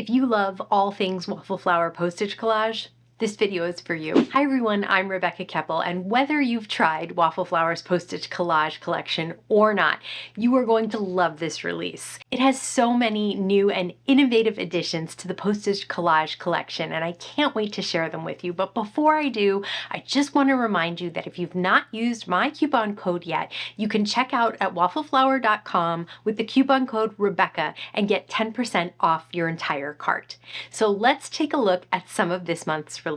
If you love all things Waffle Flower Postage Collage, this video is for you. Hi everyone, I'm Rebecca Keppel, and whether you've tried Waffle Flower's Postage Collage collection or not, you are going to love this release. It has so many new and innovative additions to the Postage Collage collection, and I can't wait to share them with you. But before I do, I just want to remind you that if you've not used my coupon code yet, you can check out at waffleflower.com with the coupon code Rebecca and get 10% off your entire cart. So let's take a look at some of this month's release.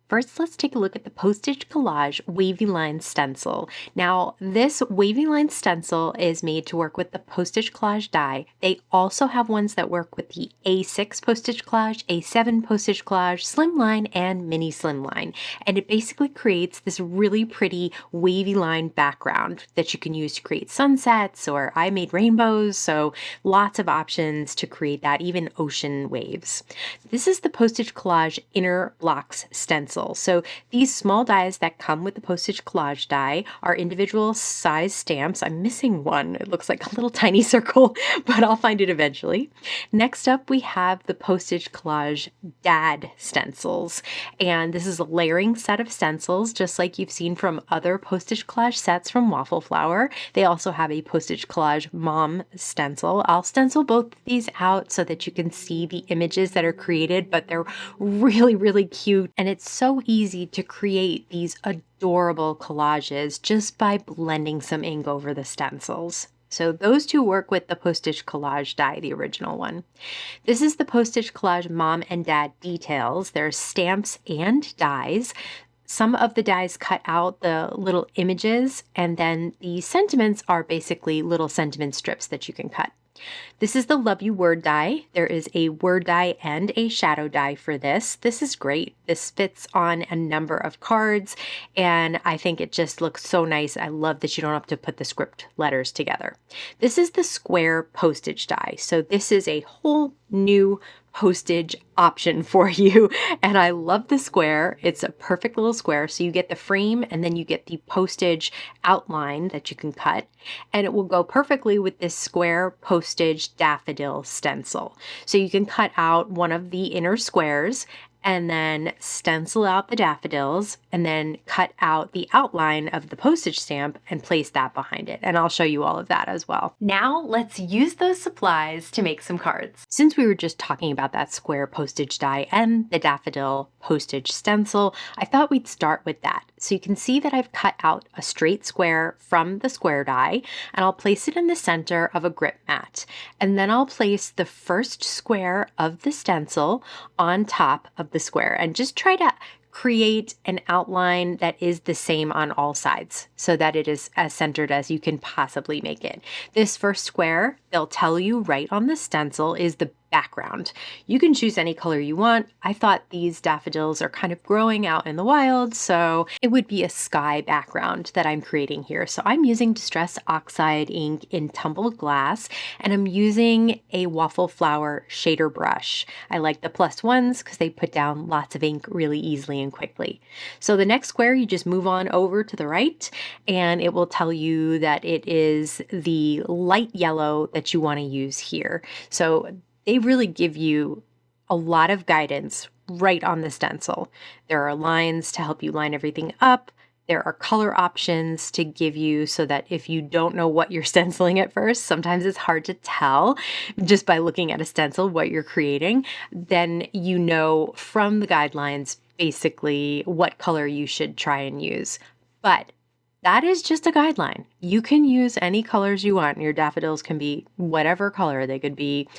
First, let's take a look at the Postage Collage Wavy Line Stencil. Now, this Wavy Line Stencil is made to work with the Postage Collage Die. They also have ones that work with the A6 Postage Collage, A7 Postage Collage, Slimline, and Mini Slimline. And it basically creates this really pretty wavy line background that you can use to create sunsets, or I made rainbows, so lots of options to create that, even ocean waves. This is the Postage Collage Inner Blocks Stencil. So these small dies that come with the Postage Collage Die are individual size stamps. I'm missing one. It looks like a little tiny circle, but I'll find it eventually. Next up, we have the Postage Collage Dad stencils. And this is a layering set of stencils, just like you've seen from other Postage Collage sets from Waffle Flower. They also have a Postage Collage Mom stencil. I'll stencil both of these out so that you can see the images that are created, but they're really, really cute. And it's so easy to create these adorable collages just by blending some ink over the stencils. So those two work with the Postage Collage Die, the original one. This is the Postage Collage Mom and Dad Details. There's stamps and dies. Some of the dies cut out the little images, and then the sentiments are basically little sentiment strips that you can cut. This is the Love You word die. There is a word die and a shadow die for this. This is great. This fits on a number of cards, and I think it just looks so nice. I love that you don't have to put the script letters together. This is the square postage die. So this is a whole new postage option for you, and I love the square. It's a perfect little square, so you get the frame and then you get the postage outline that you can cut, and it will go perfectly with this square postage daffodil stencil. So you can cut out one of the inner squares and then stencil out the daffodils and then cut out the outline of the postage stamp and place that behind it. And I'll show you all of that as well. Now let's use those supplies to make some cards. Since we were just talking about that square postage die and the daffodil postage stencil, I thought we'd start with that. So you can see that I've cut out a straight square from the square die, and I'll place it in the center of a grip mat. And then I'll place the first square of the stencil on top of the square and just try to create an outline that is the same on all sides so that it is as centered as you can possibly make it. This first square, they'll tell you right on the stencil, is the background. You can choose any color you want. I thought these daffodils are kind of growing out in the wild, so it would be a sky background that I'm creating here. So I'm using Distress Oxide ink in tumbled glass, and I'm using a Waffle Flower shader brush. I like the +1s because they put down lots of ink really easily and quickly. So the next square, you just move on over to the right, and it will tell you that it is the light yellow that you want to use here. So they really give you a lot of guidance right on the stencil. There are lines to help you line everything up. There are color options to give you so that if you don't know what you're stenciling at first, sometimes it's hard to tell just by looking at a stencil what you're creating, then you know from the guidelines basically what color you should try and use. But that is just a guideline. You can use any colors you want. Your daffodils can be whatever color. They could be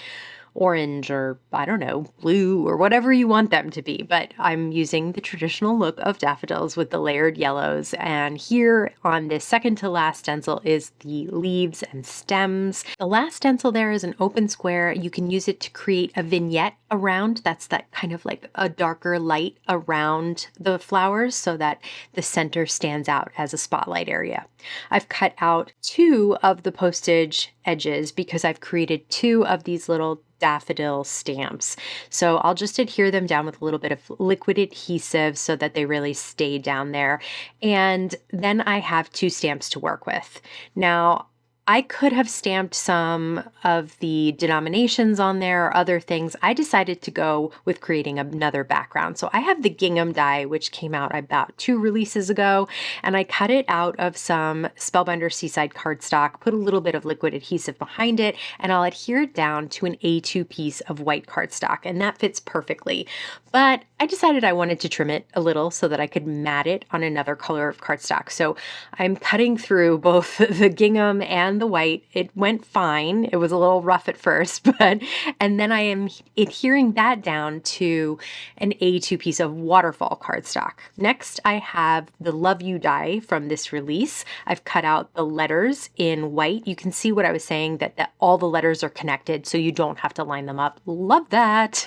orange or, I don't know, blue or whatever you want them to be. But I'm using the traditional look of daffodils with the layered yellows. And here on this second to last stencil is the leaves and stems. The last stencil there is an open square. You can use it to create a vignette around. That's that kind of like a darker light around the flowers so that the center stands out as a spotlight area. I've cut out 2 of the postage edges because I've created 2 of these little daffodil stamps. So I'll just adhere them down with a little bit of liquid adhesive so that they really stay down there. And then I have 2 stamps to work with. Now, I could have stamped some of the denominations on there or other things. I decided to go with creating another background. So I have the Gingham Die, which came out about 2 releases ago, and I cut it out of some Spellbinder Seaside cardstock, put a little bit of liquid adhesive behind it, and I'll adhere it down to an A2 piece of white cardstock, and that fits perfectly. But I decided I wanted to trim it a little so that I could mat it on another color of cardstock. So I'm cutting through both the gingham and the white. It went fine. It was a little rough at first, and then I am adhering that down to an A2 piece of waterfall cardstock. Next, I have the Love You die from this release. I've cut out the letters in white. You can see what I was saying, that all the letters are connected so you don't have to line them up. Love that.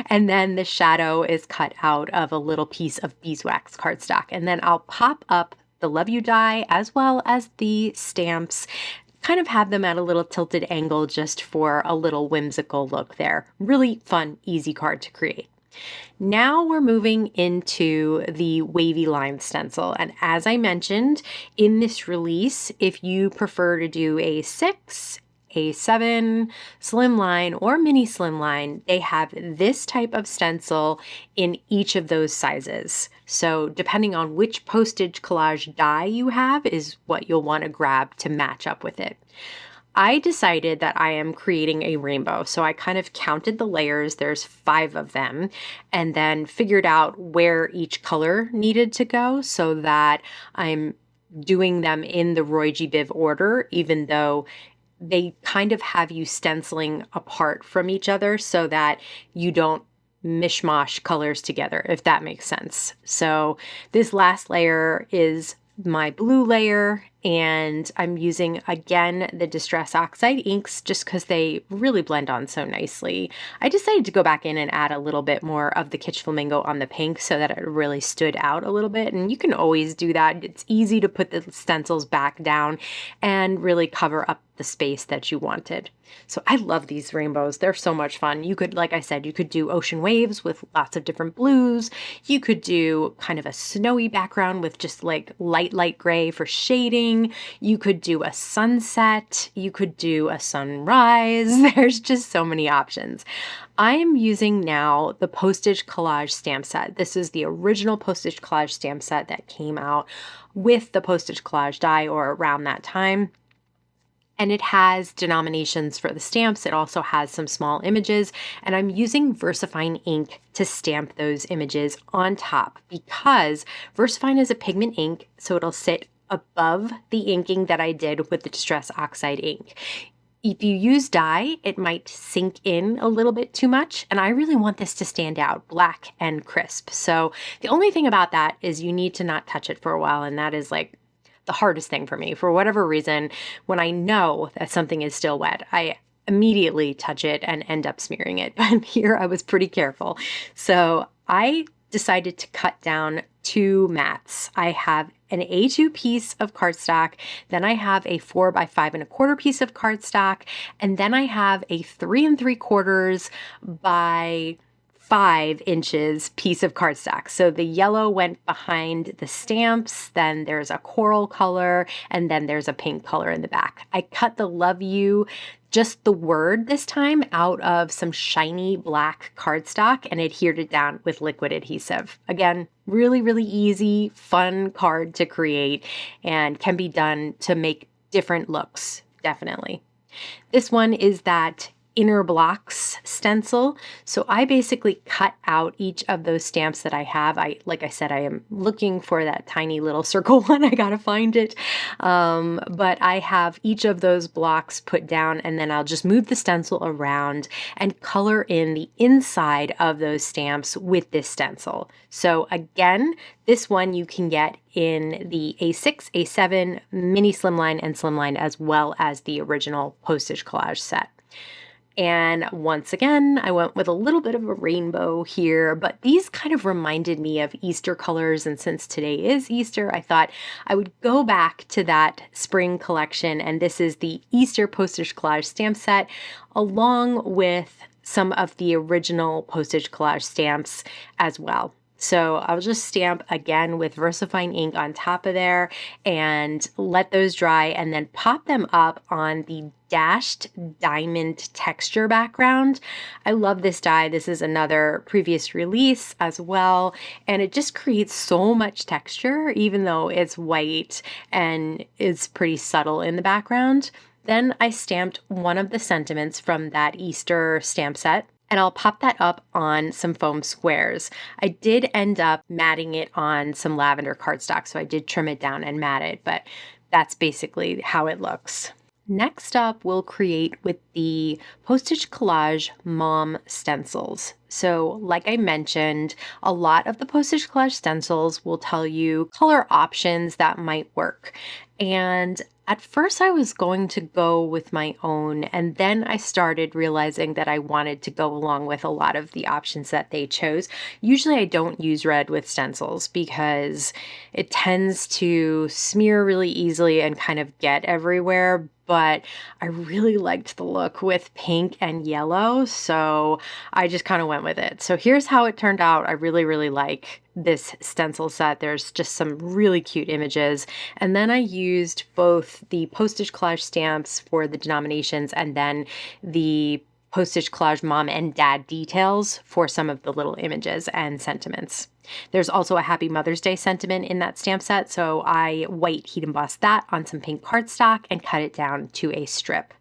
And then the shadow is cut out of a little piece of beeswax cardstock. And then I'll pop up the Love You die as well as the stamps, kind of have them at a little tilted angle just for a little whimsical look there. Really fun, easy card to create. Now we're moving into the wavy line stencil. And as I mentioned in this release, if you prefer to do a 6, A7, slimline, or mini slimline, they have this type of stencil in each of those sizes. So depending on which Postage Collage die you have is what you'll want to grab to match up with it. I decided that I am creating a rainbow. So I kind of counted the layers, there's 5 of them, and then figured out where each color needed to go so that I'm doing them in the Roy G. Biv order, even though they kind of have you stenciling apart from each other so that you don't mishmash colors together, if that makes sense. So this last layer is my blue layer, and I'm using again the Distress Oxide inks just because they really blend on so nicely. I decided to go back in and add a little bit more of the Kitsch Flamingo on the pink so that it really stood out a little bit, and you can always do that. It's easy to put the stencils back down and really cover up the space that you wanted. So I love these rainbows. They're so much fun. You could, like I said, you could do ocean waves with lots of different blues. You could do kind of a snowy background with just like light gray for shading. You could do a sunset. You could do a sunrise. There's just so many options. I am using now the Postage Collage stamp set. This is the original Postage Collage stamp set that came out with the Postage Collage die or around that time. And it has denominations for the stamps. It also has some small images, and I'm using VersaFine ink to stamp those images on top because VersaFine is a pigment ink, so it'll sit above the inking that I did with the Distress Oxide ink. If you use dye, it might sink in a little bit too much, and I really want this to stand out black and crisp. So the only thing about that is you need to not touch it for a while, and that is like the hardest thing for me. For whatever reason, when I know that something is still wet, I immediately touch it and end up smearing it. But here I was pretty careful. So I decided to cut down 2 mats. I have an A2 piece of cardstock, then I have a 4 by 5 1/4 piece of cardstock, and then I have a 3 3/4 by 5 inches piece of cardstock. So the yellow went behind the stamps, then there's a coral color, and then there's a pink color in the back. I cut the Love You, just the word this time, out of some shiny black cardstock and adhered it down with liquid adhesive. Again, really easy, fun card to create and can be done to make different looks, definitely. This one is that inner blocks stencil. So I basically cut out each of those stamps that I have. Like I said, I am looking for that tiny little circle one. I gotta find it. But I have each of those blocks put down, and then I'll just move the stencil around and color in the inside of those stamps with this stencil. So again, this one you can get in the A6, A7, mini slimline, and slimline, as well as the original Postage Collage set. And once again, I went with a little bit of a rainbow here, but these kind of reminded me of Easter colors. And since today is Easter, I thought I would go back to that spring collection. And this is the Easter Postage Collage stamp set, along with some of the original Postage Collage stamps as well. So I'll just stamp again with VersaFine ink on top of there and let those dry and then pop them up on the dashed diamond texture background. I love this die. This is another previous release as well, and it just creates so much texture even though it's white and it's pretty subtle in the background. Then I stamped one of the sentiments from that Easter stamp set, and I'll pop that up on some foam squares. I did end up matting it on some lavender cardstock, so I did trim it down and mat it, but that's basically how it looks. Next up, we'll create with the Postage Collage Mom stencils. So like I mentioned, a lot of the Postage Collage stencils will tell you color options that might work. And at first I was going to go with my own, and then I started realizing that I wanted to go along with a lot of the options that they chose. Usually I don't use red with stencils because it tends to smear really easily and kind of get everywhere, but I really liked the look with pink and yellow, so I just kind of went with it. So here's how it turned out. I really like this stencil set. There's just some really cute images. And then I used both the Postage Collage stamps for the denominations and then the Postage Collage Mom and Dad details for some of the little images and sentiments. There's also a Happy Mother's Day sentiment in that stamp set, so I white heat embossed that on some pink cardstock and cut it down to a strip.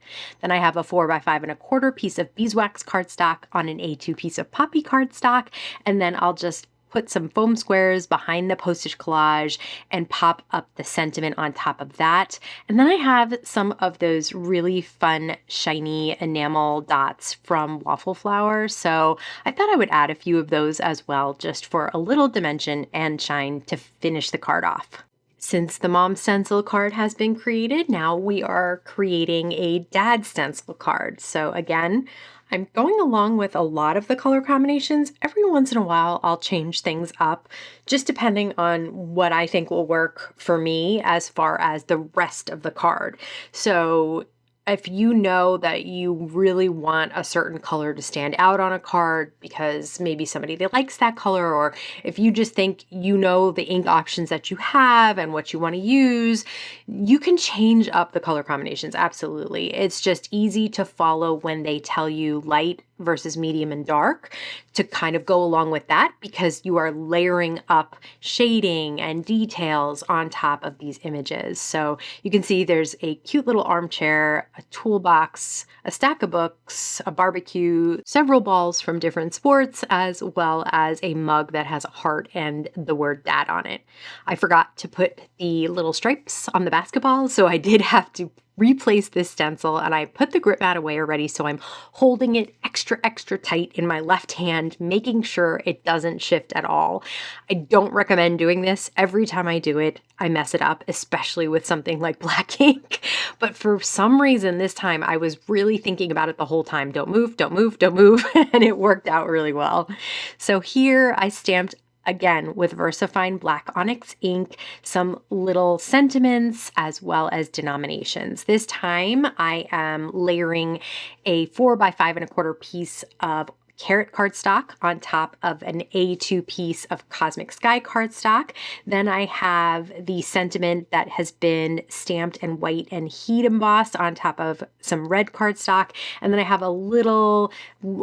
Then I have a 4x5¼ piece of beeswax cardstock on an A2 piece of poppy cardstock, and then I'll just put some foam squares behind the postage collage and pop up the sentiment on top of that. And then I have some of those really fun shiny enamel dots from Waffle Flower, so I thought I would add a few of those as well, just for a little dimension and shine to finish the card off. Since the mom stencil card has been created, now we are creating a dad stencil card. So again, I'm going along with a lot of the color combinations. Every once in a while, I'll change things up, just depending on what I think will work for me as far as the rest of the card. So if you know that you really want a certain color to stand out on a card because maybe somebody that likes that color, or if you just think you know the ink options that you have and what you want to use, you can change up the color combinations. Absolutely. It's just easy to follow when they tell you light versus medium and dark to kind of go along with that, because you are layering up shading and details on top of these images. So you can see there's a cute little armchair, a toolbox, a stack of books, a barbecue, several balls from different sports, as well as a mug that has a heart and the word dad on it. I forgot to put the little stripes on the basketball, so I did have to replace this stencil, and I put the grip mat away already, so I'm holding it extra tight in my left hand, making sure it doesn't shift at all. I don't recommend doing this. Every time I do it, I mess it up, especially with something like black ink. But for some reason this time I was really thinking about it the whole time. Don't move, don't move, don't move. And it worked out really well. So here I stamped again with VersaFine black ONYX ink, some little sentiments as well as denominations. This time I am layering a 4x5¼ piece of carrot cardstock on top of an A2 piece of Cosmic Sky cardstock. Then I have the sentiment that has been stamped and white and heat embossed on top of some red cardstock. And then I have a little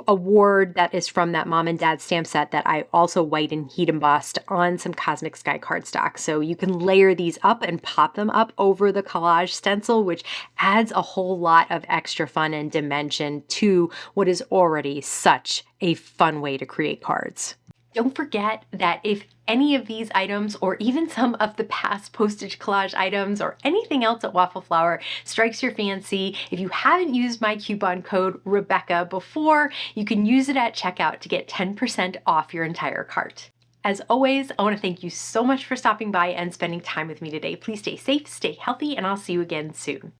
award that is from that mom and dad stamp set that I also white and heat embossed on some Cosmic Sky cardstock. So you can layer these up and pop them up over the collage stencil, which adds a whole lot of extra fun and dimension to what is already such a fun way to create cards. Don't forget that if any of these items, or even some of the past postage collage items, or anything else at Waffle Flower strikes your fancy, if you haven't used my coupon code Rebecca before, you can use it at checkout to get 10% off your entire cart. As always, I want to thank you so much for stopping by and spending time with me today. Please stay safe, stay healthy, and I'll see you again soon.